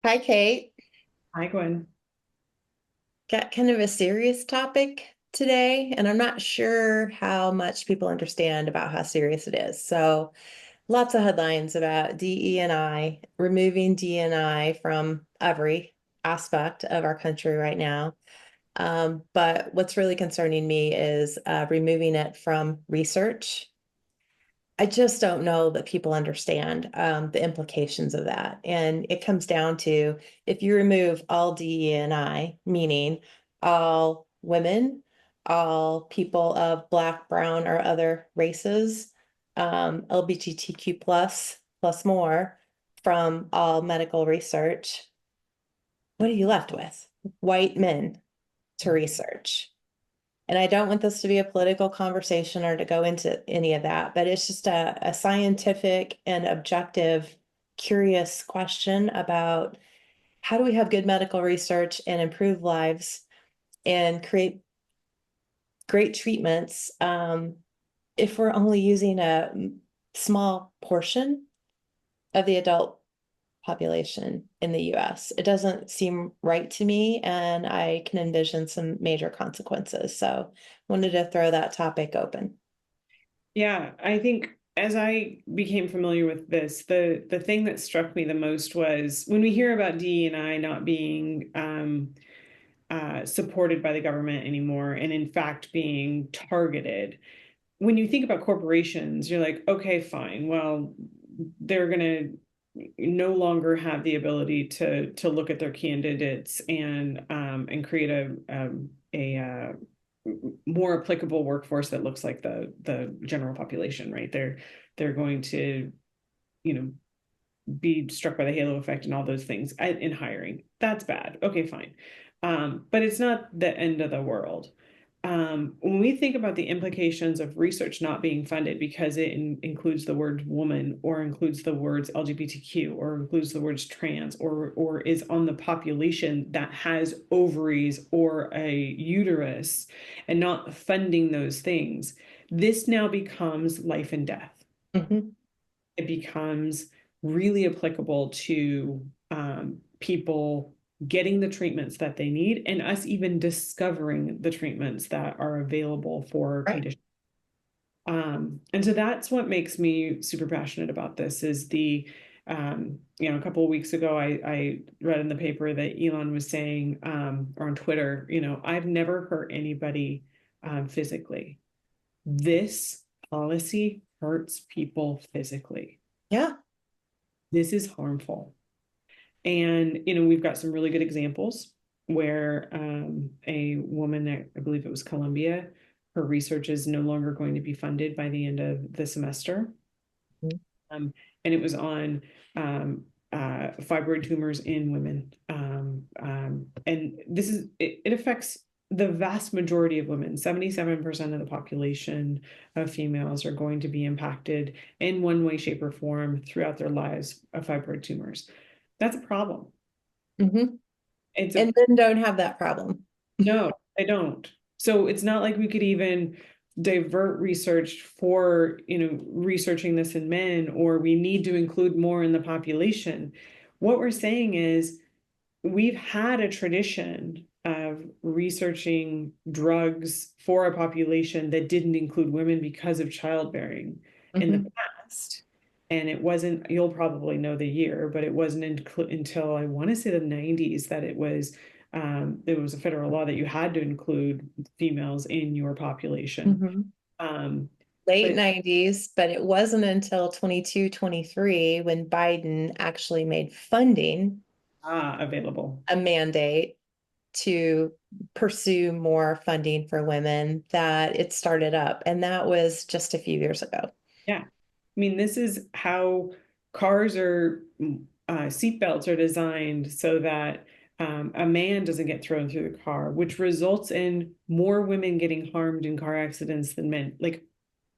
Hi, Kate. Hi, Gwen. Got kind of a serious topic today, and I'm not sure how much people understand about how serious it is. So, lots of headlines about DE&I, removing DE&I from every aspect of our country right now. But what's really concerning me is removing it from research. I just don't know that people understand the implications of that. And it comes down to if you remove all DE&I, meaning all women, all people of Black, brown, or other races, LGBTQ plus more from all medical research, what are you left with? White men to research. And I don't want this to be a political conversation or to go into any of that, but it's just a scientific and objective, curious question about how do we have good medical research and improve lives and create great treatments if we're only using a small portion of the adult population in the US. It doesn't seem right to me, and I can envision some major consequences. So, wanted to throw that topic open. Yeah, I think as I became familiar with this, the thing that struck me the most was when we hear about DE&I not being supported by the government anymore, and in fact being targeted. When you think about corporations, you're like, okay, fine. Well, they're gonna no longer have the ability to look at their candidates and create a more applicable workforce that looks like the general population, right? They're going to, you know, be struck by the halo effect and all those things in hiring. That's bad. Okay, fine. But it's not the end of the world. When we think about the implications of research not being funded because it includes the word woman or includes the words LGBTQ or includes the words trans or is on the population that has ovaries or a uterus and not funding those things, this now becomes life and death. Mhm. It becomes really applicable to people getting the treatments that they need and us even discovering the treatments that are available for Right. conditions. And so that's what makes me super passionate about this is a couple of weeks ago, I read in the paper that Elon was saying, or on Twitter, I've never hurt anybody physically. This policy hurts people physically. Yeah. This is harmful. And, we've got some really good examples where a woman at, I believe it was Columbia, her research is no longer going to be funded by the end of the semester. Mhm. Um, and it was on fibroid tumors in women. And it affects the vast majority of women. 77% of the population of females are going to be impacted in one way, shape, or form throughout their lives of fibroid tumors. That's a problem. Mhm. It's a And men don't have that problem. No, I don't. So it's not like we could even divert research for, researching this in men, or we need to include more in the population. What we're saying is we've had a tradition of researching drugs for a population that didn't include women because of childbearing in the Mhm. past. And it wasn't, you'll probably know the year, but it wasn't until I want to say the 90s that there was a federal law that you had to include females in your population. Mhm. Um, Late but 90s, but it wasn't until 22, 23 when Biden actually made funding available. a mandate to pursue more funding for women that it started up. And that was just a few years ago. Yeah. I mean, this is how cars are, seatbelts are designed so that a man doesn't get thrown through the car, which results in more women getting harmed in car accidents than men. Like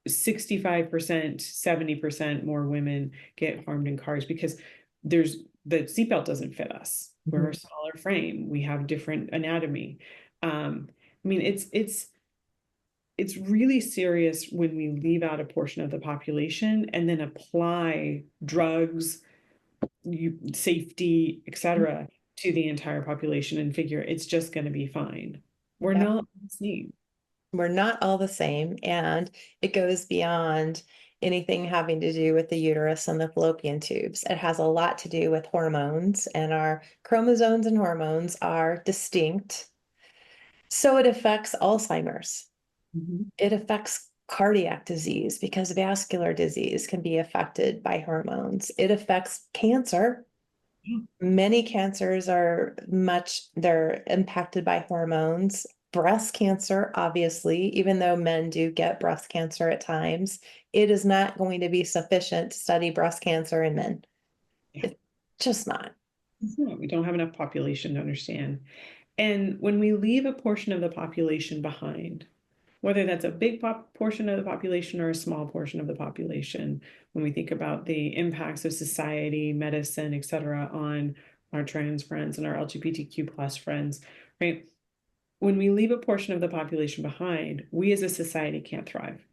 65%, 70% more women get harmed in cars because there's the seatbelt doesn't fit us. We're a Mhm. smaller frame. We have different anatomy. I mean, it's really serious when we leave out a portion of the population and then apply drugs safety, etc., to the entire population and figure it's just going to be fine. We're Yep. not the same. We're not all the same, and it goes beyond anything having to do with the uterus and the fallopian tubes. It has a lot to do with hormones, and our chromosomes and hormones are distinct. So it affects Alzheimer's. Mhm. It affects cardiac disease because vascular disease can be affected by hormones. It affects cancer. Yeah. Many cancers they're impacted by hormones. Breast cancer, obviously, even though men do get breast cancer at times, it is not going to be sufficient to study breast cancer in men. Yeah. It's just not. We don't have enough population to understand. And when we leave a portion of the population behind, whether that's a big portion of the population or a small portion of the population, when we think about the impacts of society, medicine, et cetera, on our trans friends and our LGBTQ plus friends, right? When we leave a portion of the population behind, we as a society can't thrive.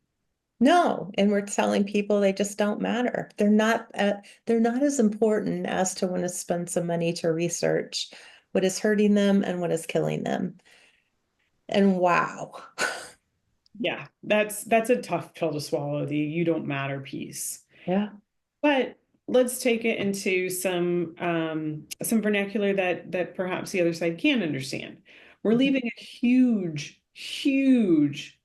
No, and we're telling people they just don't matter. They're not as important as to want to spend some money to research what is hurting them and what is killing them. And wow. Yeah, that's a tough pill to swallow, the you don't matter piece. Yeah. But let's take it into some vernacular that perhaps the other side can understand. We're Mhm. leaving a huge piece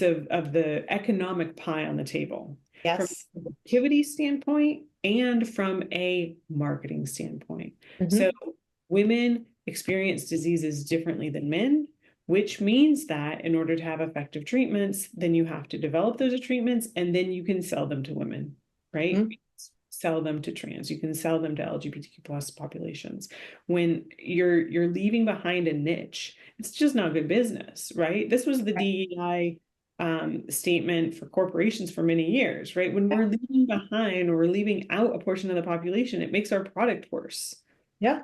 of the economic pie on the table from Yes. a productivity standpoint and from a marketing standpoint. So Hmm. women experience diseases differently than men, which means that in order to have effective treatments, then you have to develop those treatments and then you can sell them to women, right? Hmm. Sell them to trans, you can sell them to LGBTQ plus populations. When you're leaving behind a niche, it's just not good business, right? This was the Right. DEI statement for corporations for many years, right? When Yeah. we're leaving behind or we're leaving out a portion of the population, it makes our product worse. Yeah.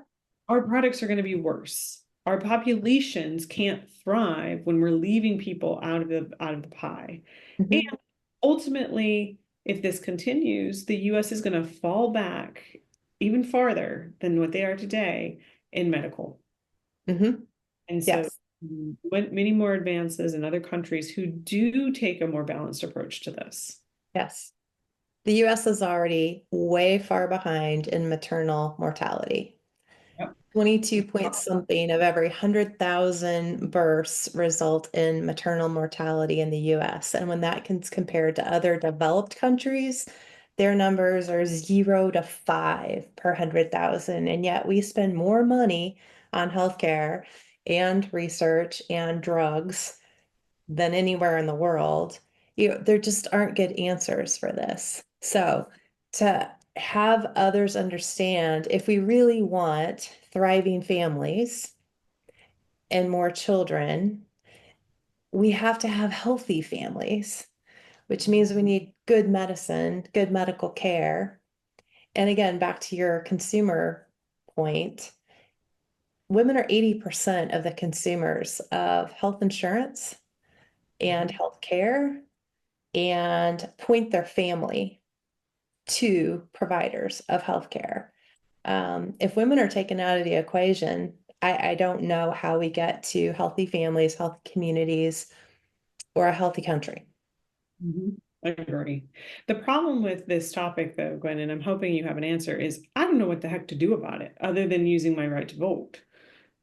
Our products are going to be worse. Our populations can't thrive when we're leaving people out of the pie. And Hmm. ultimately, if this continues, the US is going to fall back even farther than what they are today in medical. Hmm. And so Yes. many more advances in other countries who do take a more balanced approach to this. Yes. The US is already way far behind in maternal mortality. Yep. 22 point something of every 100,000 births result in maternal mortality in the US. And when that is compared to other developed countries, their numbers are 0 to 5 per 100,000. And yet we spend more money on healthcare and research and drugs than anywhere in the world. There just aren't good answers for this. So to have others understand if we really want thriving families and more children, we have to have healthy families, which means we need good medicine, good medical care. And again, back to your consumer point, women are 80% of the consumers of health insurance and health care and point their family to providers of healthcare. If women are taken out of the equation, I don't know how we get to healthy families, healthy communities, or a healthy country. Mhm. I agree. The problem with this topic, though, Gwen, and I'm hoping you have an answer, is I don't know what the heck to do about it other than using my right to vote.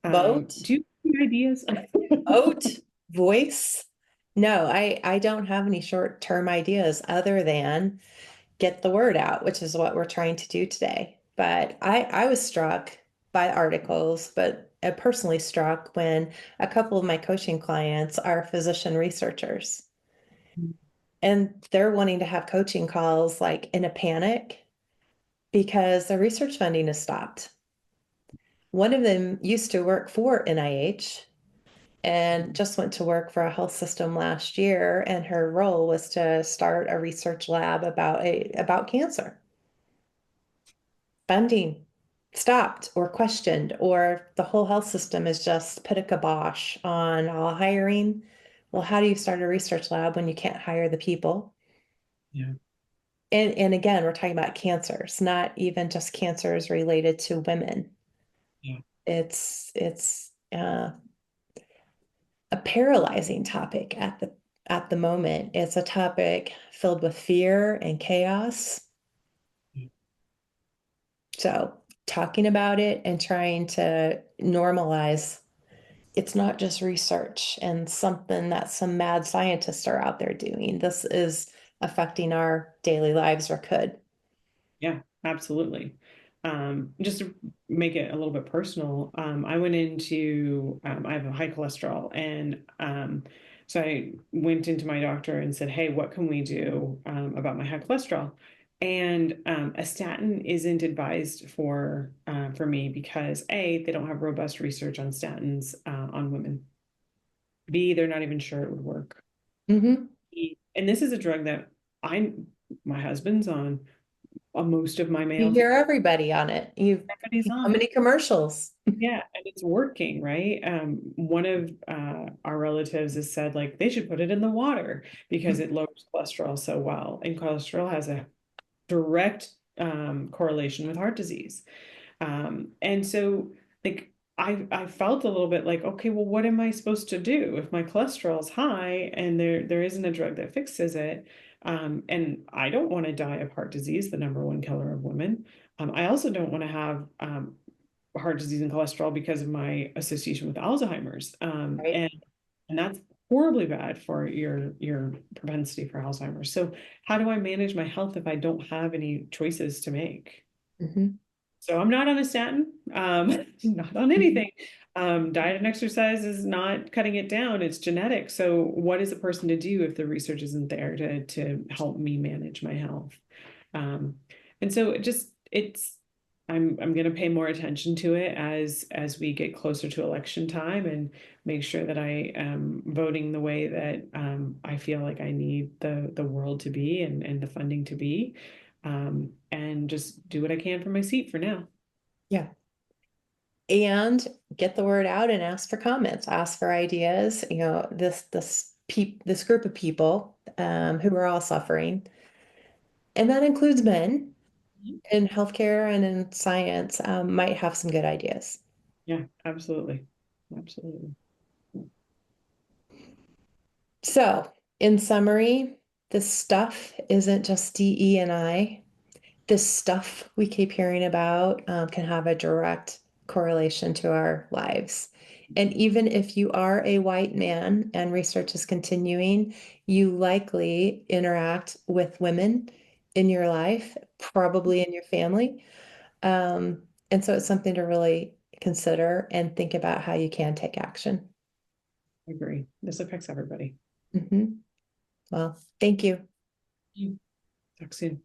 Vote, Do you have any ideas? vote, voice. No, I don't have any short-term ideas other than get the word out, which is what we're trying to do today. But I was struck by articles, but personally struck when a couple of my coaching clients are physician researchers and they're wanting to have coaching calls like in a panic because their research funding has stopped. One of them used to work for NIH and just went to work for a health system last year, and her role was to start a research lab about cancer. Funding stopped or questioned, or the whole health system is just put a kibosh on all hiring. Well, how do you start a research lab when you can't hire the people? Yeah. And again, we're talking about cancers, not even just cancers related to women. Yeah. It's a paralyzing topic at the moment. It's a topic filled with fear and chaos. So talking about it and trying to normalize, it's not just research and something that some mad scientists are out there doing. This is affecting our daily lives or could. Yeah, absolutely. Just to make it a little bit personal, I went into, I have a high cholesterol, and so I went into my doctor and said, "Hey, what can we do about my high cholesterol?" And a statin isn't advised for me because A, they don't have robust research on statins on women. B, they're not even sure it would work. Hmm. And this is a drug that my husband's on most of my You male hear everybody on it. everybody's How on many it. commercials? Yeah, and it's working, right? One of our relatives has said like they should put it in the water because it lowers cholesterol so well, and cholesterol has a direct correlation with heart disease. And so like I felt a little bit like, okay, well, what am I supposed to do if my cholesterol is high and there isn't a drug that fixes it? And I don't want to die of heart disease, the number one killer of women. I also don't want to have heart disease and cholesterol because of my association with Alzheimer's. Right? And that's horribly bad for your propensity for Alzheimer's. So how do I manage my health if I don't have any choices to make? Hmm. So I'm not on a statin, not on anything. Diet and exercise is not cutting it down. It's genetic. So what is a person to do if the research isn't there to help me manage my health? Um, and so I'm going to pay more attention to it as we get closer to election time and make sure that I am voting the way that I feel like I need the world to be and the funding to be, and just do what I can for my seat for now. Yeah. And get the word out and ask for comments, ask for ideas. This group of people who are all suffering, and that includes men in healthcare and in science, might have some good ideas. Yeah, absolutely. Absolutely. So, in summary, this stuff isn't just DE and I. This stuff we keep hearing about can have a direct correlation to our lives. And even if you are a white man and research is continuing, you likely interact with women in your life, probably in your family. And so it's something to really consider and think about how you can take action. I agree. This affects everybody. Mhm. Well, thank you. Talk soon.